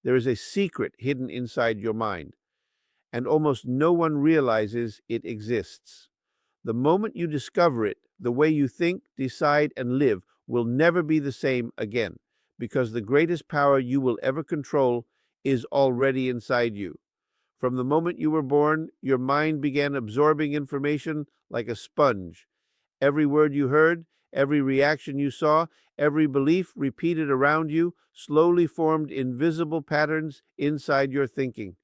There is a secret hidden inside your mind, and almost no one realizes it exists. The moment you discover it, the way you think, decide, and live will never be the same again, because the greatest power you will ever control is already inside you. From the moment you were born, your mind began absorbing information like a sponge. Every word you heard, every reaction you saw, every belief repeated around you slowly formed invisible patterns inside your thinking.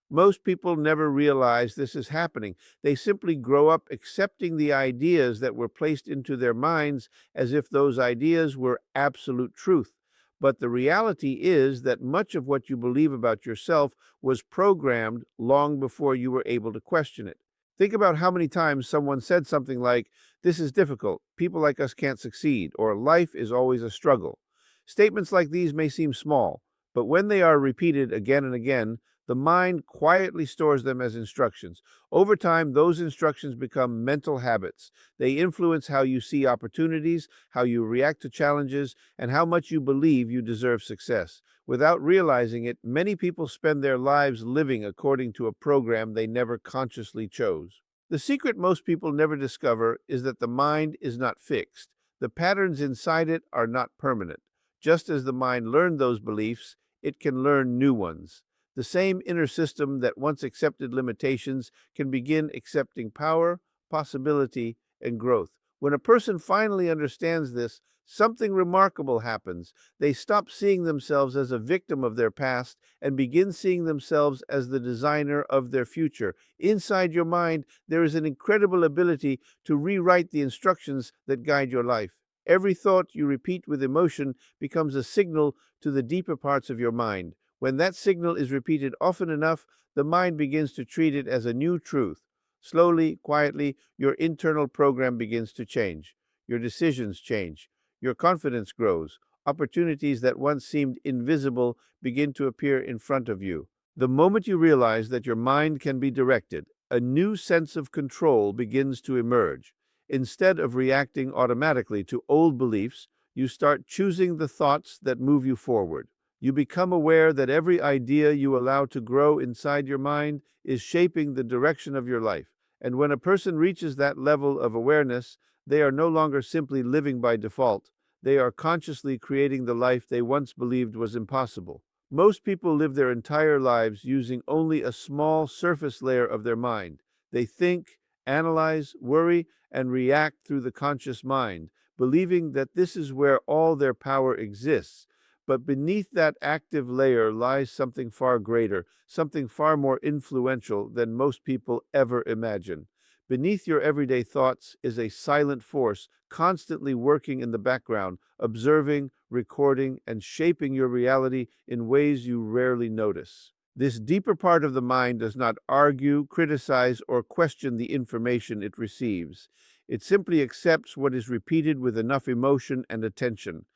Most people never realize this is happening. They simply grow up accepting the ideas that were placed into their minds as if those ideas were absolute truth. But the reality is that much of what you believe about yourself was programmed long before you were able to question it. Think about how many times someone said something like, "This is difficult, people like us can't succeed," or "Life is always a struggle." Statements like these may seem small, but when they are repeated again and again, the mind quietly stores them as instructions. Over time, those instructions become mental habits. They influence how you see opportunities, how you react to challenges, and how much you believe you deserve success. Without realizing it, many people spend their lives living according to a program they never consciously chose. The secret most people never discover is that the mind is not fixed. The patterns inside it are not permanent. Just as the mind learned those beliefs, it can learn new ones. The same inner system that once accepted limitations can begin accepting power, possibility, and growth. When a person finally understands this, something remarkable happens. They stop seeing themselves as a victim of their past and begin seeing themselves as the designer of their future. Inside your mind, there is an incredible ability to rewrite the instructions that guide your life. Every thought you repeat with emotion becomes a signal to the deeper parts of your mind. When that signal is repeated often enough, the mind begins to treat it as a new truth. Slowly, quietly, your internal program begins to change. Your decisions change. Your confidence grows. Opportunities that once seemed invisible begin to appear in front of you. The moment you realize that your mind can be directed, a new sense of control begins to emerge. Instead of reacting automatically to old beliefs, you start choosing the thoughts that move you forward. You become aware that every idea you allow to grow inside your mind is shaping the direction of your life. And when a person reaches that level of awareness, they are no longer simply living by default. They are consciously creating the life they once believed was impossible. Most people live their entire lives using only a small surface layer of their mind. They think, analyze, worry, and react through the conscious mind, believing that this is where all their power exists. But beneath that active layer lies something far greater, something far more influential than most people ever imagine. Beneath your everyday thoughts is a silent force constantly working in the background, observing, recording, and shaping your reality in ways you rarely notice. This deeper part of the mind does not argue, criticize, or question the information it receives. It simply accepts what is repeated with enough emotion and attention.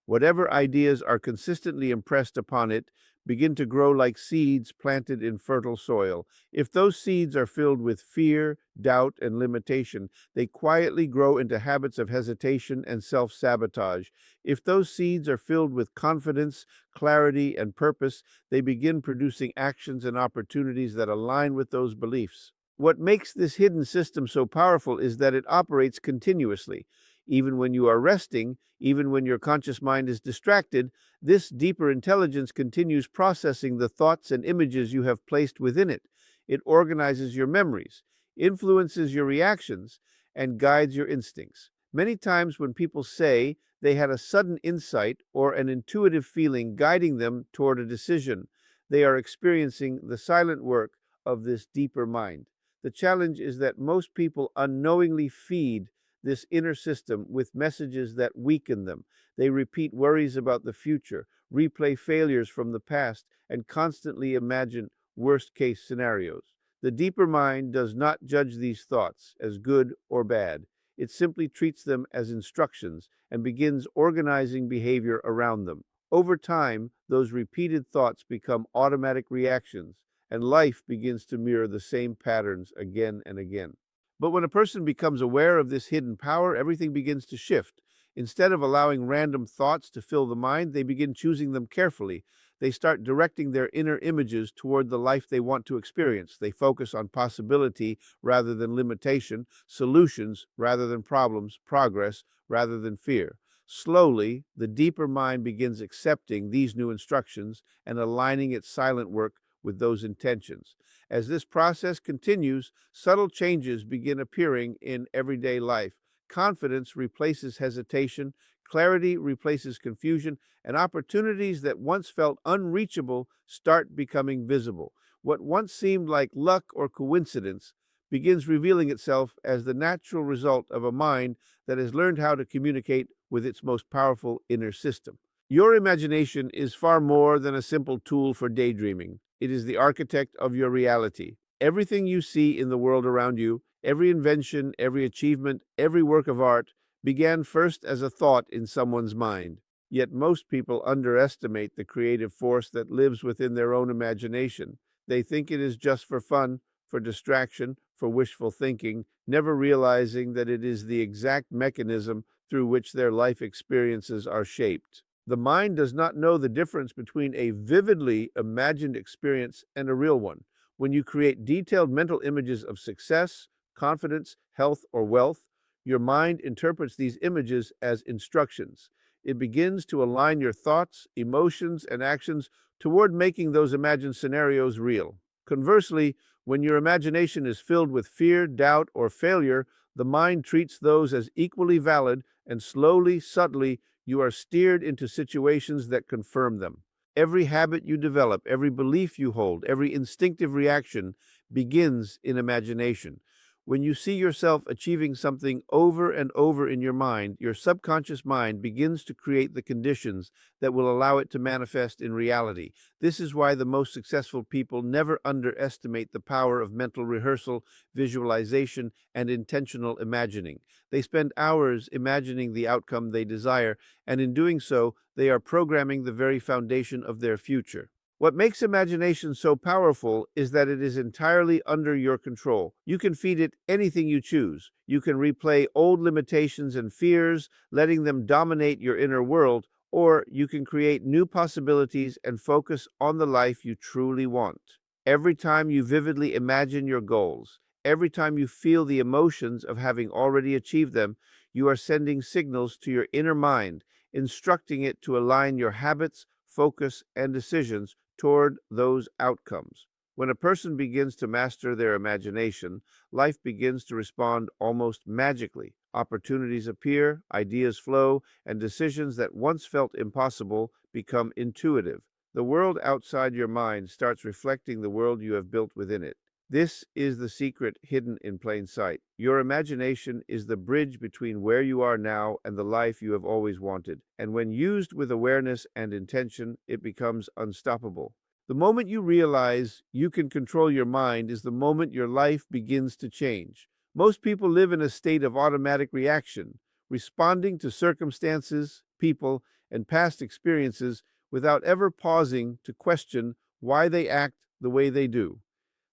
Whatever ideas are consistently impressed upon it begin to grow like seeds planted in fertile soil. If those seeds are filled with fear, doubt, and limitation, they quietly grow into habits of hesitation and self-sabotage. If those seeds are filled with confidence, clarity, and purpose, they begin producing actions and opportunities that align with those beliefs. What makes this hidden system so powerful is that it operates continuously. Even when you are resting, even when your conscious mind is distracted, this deeper intelligence continues processing the thoughts and images you have placed within it. It organizes your memories, influences your reactions, and guides your instincts. Many times when people say they had a sudden insight or an intuitive feeling guiding them toward a decision, they are experiencing the silent work of this deeper mind. The challenge is that most people unknowingly feed this inner system with messages that weaken them. They repeat worries about the future, replay failures from the past, and constantly imagine worst-case scenarios. The deeper mind does not judge these thoughts as good or bad. It simply treats them as instructions and begins organizing behavior around them. Over time, those repeated thoughts become automatic reactions, and life begins to mirror the same patterns again and again. But when a person becomes aware of this hidden power, everything begins to shift. Instead of allowing random thoughts to fill the mind, they begin choosing them carefully. They start directing their inner images toward the life they want to experience. They focus on possibility rather than limitation, solutions rather than problems, progress rather than fear. Slowly, the deeper mind begins accepting these new instructions and aligning its silent work with those intentions. As this process continues, subtle changes begin appearing in everyday life. Confidence replaces hesitation, clarity replaces confusion, and opportunities that once felt unreachable start becoming visible. What once seemed like luck or coincidence begins revealing itself as the natural result of a mind that has learned how to communicate with its most powerful inner system. Your imagination is far more than a simple tool for daydreaming. It is the architect of your reality. Everything you see in the world around you, every invention, every achievement, every work of art, began first as a thought in someone's mind. Yet most people underestimate the creative force that lives within their own imagination. They think it is just for fun, for distraction, for wishful thinking, never realizing that it is the exact mechanism through which their life experiences are shaped. The mind does not know the difference between a vividly imagined experience and a real one. When you create detailed mental images of success, confidence, health, or wealth, your mind interprets these images as instructions. It begins to align your thoughts, emotions, and actions toward making those imagined scenarios real. Conversely, when your imagination is filled with fear, doubt, or failure, the mind treats those as equally valid, and slowly, subtly, you are steered into situations that confirm them. Every habit you develop, every belief you hold, every instinctive reaction begins in imagination. When you see yourself achieving something over and over in your mind, your subconscious mind begins to create the conditions that will allow it to manifest in reality. This is why the most successful people never underestimate the power of mental rehearsal, visualization, and intentional imagining. They spend hours imagining the outcome they desire, and in doing so, they are programming the very foundation of their future. What makes imagination so powerful is that it is entirely under your control. You can feed it anything you choose. You can replay old limitations and fears, letting them dominate your inner world, or you can create new possibilities and focus on the life you truly want. Every time you vividly imagine your goals, every time you feel the emotions of having already achieved them, you are sending signals to your inner mind, instructing it to align your habits, focus, and decisions toward those outcomes. When a person begins to master their imagination, life begins to respond almost magically. Opportunities appear, ideas flow, and decisions that once felt impossible become intuitive. The world outside your mind starts reflecting the world you have built within it. This is the secret hidden in plain sight. Your imagination is the bridge between where you are now and the life you have always wanted. And when used with awareness and intention, it becomes unstoppable. The moment you realize you can control your mind is the moment your life begins to change. Most people live in a state of automatic reaction, responding to circumstances, people, and past experiences without ever pausing to question why they act the way they do.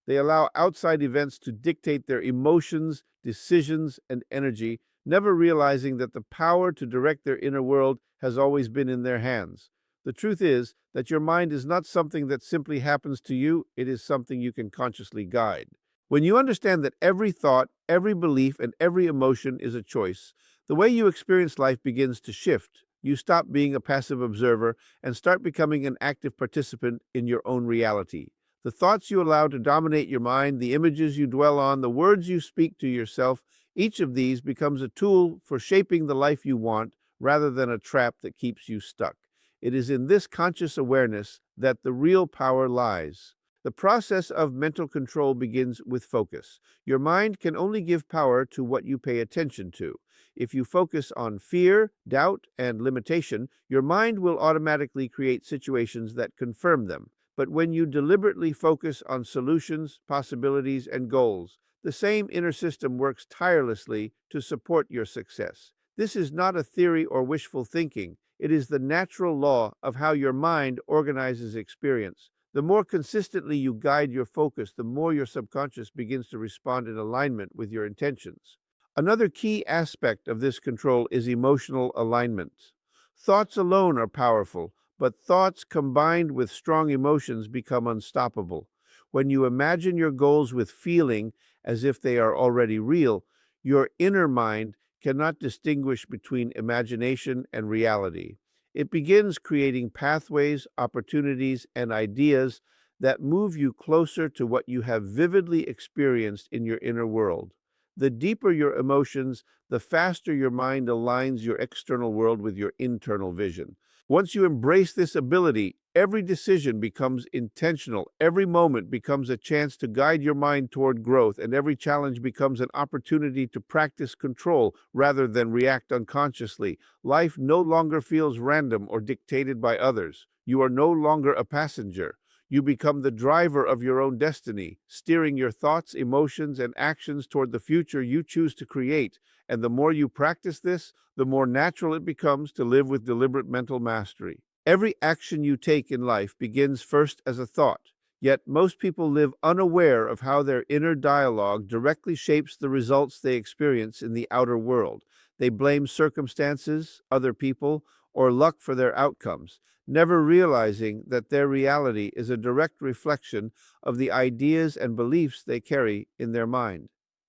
They allow outside events to dictate their emotions, decisions, and energy, never realizing that the power to direct their inner world has always been in their hands. The truth is that your mind is not something that simply happens to you, it is something you can consciously guide. When you understand that every thought, every belief, and every emotion is a choice, the way you experience life begins to shift. You stop being a passive observer and start becoming an active participant in your own reality. The thoughts you allow to dominate your mind, the images you dwell on, the words you speak to yourself, each of these becomes a tool for shaping the life you want rather than a trap that keeps you stuck. It is in this conscious awareness that the real power lies. The process of mental control begins with focus. Your mind can only give power to what you pay attention to. If you focus on fear, doubt, and limitation, your mind will automatically create situations that confirm them. But when you deliberately focus on solutions, possibilities, and goals, the same inner system works tirelessly to support your success. This is not a theory or wishful thinking. It is the natural law of how your mind organizes experience. The more consistently you guide your focus, the more your subconscious begins to respond in alignment with your intentions. Another key aspect of this control is emotional alignment. Thoughts alone are powerful, But thoughts combined with strong emotions become unstoppable. When you imagine your goals with feeling as if they are already real, your inner mind cannot distinguish between imagination and reality. It begins creating pathways, opportunities, and ideas that move you closer to what you have vividly experienced in your inner world. The deeper your emotions, the faster your mind aligns your external world with your internal vision. Once you embrace this ability, every decision becomes intentional, every moment becomes a chance to guide your mind toward growth, and every challenge becomes an opportunity to practice control rather than react unconsciously. Life no longer feels random or dictated by others. You are no longer a passenger. You become the driver of your own destiny, steering your thoughts, emotions, and actions toward the future you choose to create. And the more you practice this, the more natural it becomes to live with deliberate mental mastery. Every action you take in life begins first as a thought, yet most people live unaware of how their inner dialogue directly shapes the results they experience in the outer world. They blame circumstances, other people, or luck for their outcomes, never realizing that their reality is a direct reflection of the ideas and beliefs they carry in their mind.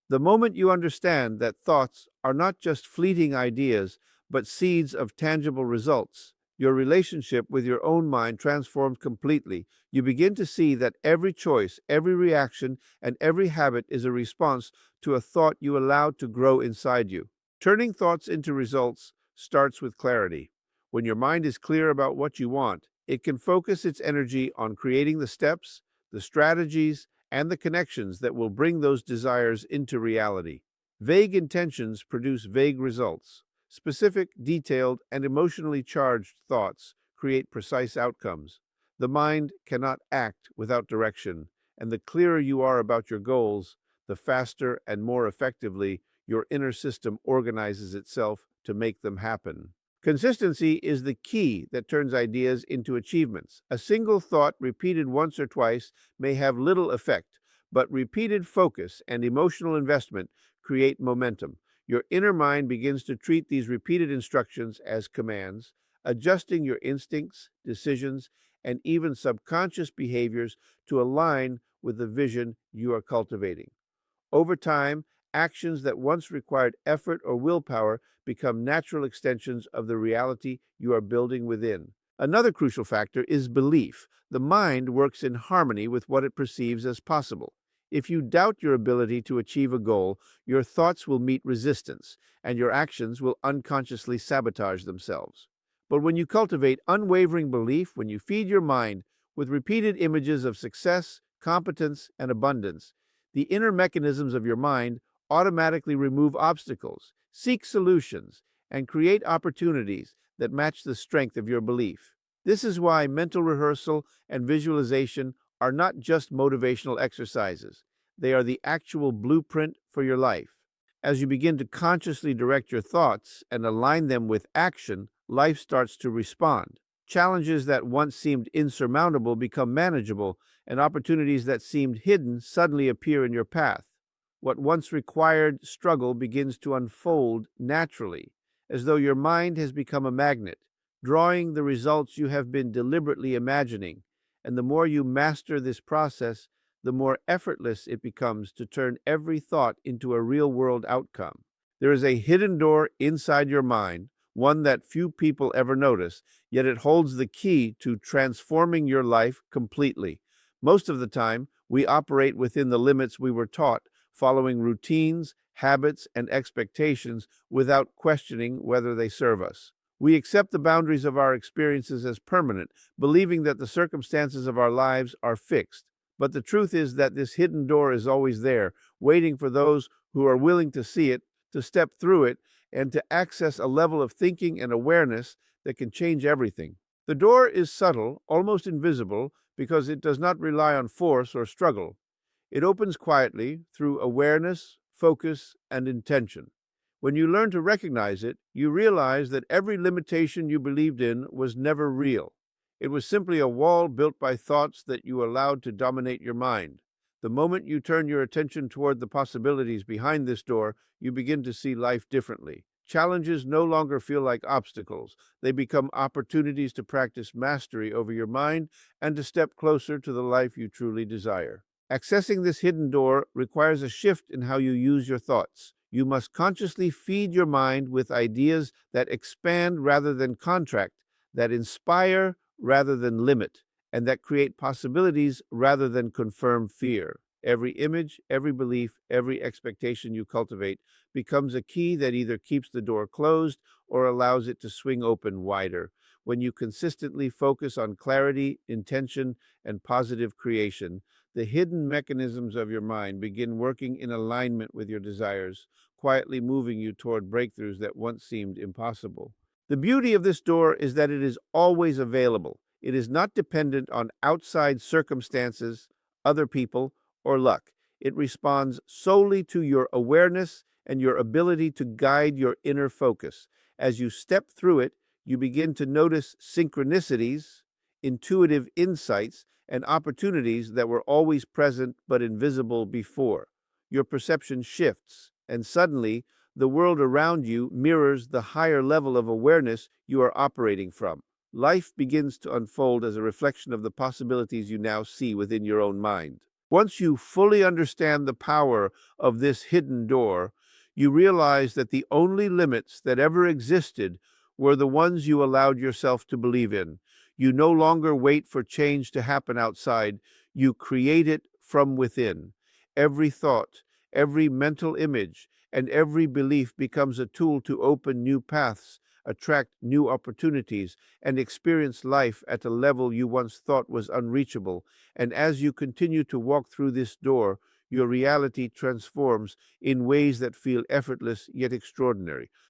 The moment you understand that thoughts are not just fleeting ideas, but seeds of tangible results, your relationship with your own mind transforms completely. You begin to see that every choice, every reaction, and every habit is a response to a thought you allowed to grow inside you. Turning thoughts into results starts with clarity. When your mind is clear about what you want, it can focus its energy on creating the steps, the strategies, and the connections that will bring those desires into reality. Vague intentions produce vague results. Specific, detailed, and emotionally charged thoughts create precise outcomes. The mind cannot act without direction, and the clearer you are about your goals, the faster and more effectively your inner system organizes itself to make them happen. Consistency is the key that turns ideas into achievements. A single thought repeated once or twice may have little effect, but repeated focus and emotional investment create momentum. Your inner mind begins to treat these repeated instructions as commands, adjusting your instincts, decisions, and even subconscious behaviors to align with the vision you are cultivating. Over time, actions that once required effort or willpower become natural extensions of the reality you are building within. Another crucial factor is belief. The mind works in harmony with what it perceives as possible. If you doubt your ability to achieve a goal, your thoughts will meet resistance, and your actions will unconsciously sabotage themselves. But when you cultivate unwavering belief, when you feed your mind with repeated images of success, competence, and abundance, the inner mechanisms of your mind automatically remove obstacles, seek solutions, and create opportunities that match the strength of your belief. This is why mental rehearsal and visualization are not just motivational exercises. They are the actual blueprint for your life. As you begin to consciously direct your thoughts and align them with action, life starts to respond. Challenges that once seemed insurmountable become manageable, and opportunities that seemed hidden suddenly appear in your path. What once required struggle begins to unfold naturally, as though your mind has become a magnet, drawing the results you have been deliberately imagining. And the more you master this process, the more effortless it becomes to turn every thought into a real-world outcome. There is a hidden door inside your mind, one that few people ever notice, yet it holds the key to transforming your life completely. Most of the time, we operate within the limits we were taught, following routines, habits, and expectations without questioning whether they serve us. We accept the boundaries of our experiences as permanent, believing that the circumstances of our lives are fixed. But the truth is that this hidden door is always there, waiting for those who are willing to see it, to step through it, and to access a level of thinking and awareness that can change everything. The door is subtle, almost invisible, because it does not rely on force or struggle. It opens quietly through awareness, focus, and intention. When you learn to recognize it, you realize that every limitation you believed in was never real. It was simply a wall built by thoughts that you allowed to dominate your mind. The moment you turn your attention toward the possibilities behind this door, you begin to see life differently. Challenges no longer feel like obstacles. They become opportunities to practice mastery over your mind and to step closer to the life you truly desire. Accessing this hidden door requires a shift in how you use your thoughts. You must consciously feed your mind with ideas that expand rather than contract, that inspire rather than limit, and that create possibilities rather than confirm fear. Every image, every belief, every expectation you cultivate becomes a key that either keeps the door closed or allows it to swing open wider. When you consistently focus on clarity, intention, and positive creation, the hidden mechanisms of your mind begin working in alignment with your desires, quietly moving you toward breakthroughs that once seemed impossible. The beauty of this door is that it is always available. It is not dependent on outside circumstances, other people, or luck. It responds solely to your awareness and your ability to guide your inner focus. As you step through it, you begin to notice synchronicities, intuitive insights, and opportunities that were always present but invisible before. Your perception shifts, and suddenly, the world around you mirrors the higher level of awareness you are operating from. Life begins to unfold as a reflection of the possibilities you now see within your own mind. Once you fully understand the power of this hidden door, you realize that the only limits that ever existed were the ones you allowed yourself to believe in. You no longer wait for change to happen outside, you create it from within. Every thought, every mental image, and every belief becomes a tool to open new paths, attract new opportunities, and experience life at a level you once thought was unreachable. And as you continue to walk through this door, your reality transforms in ways that feel effortless yet extraordinary.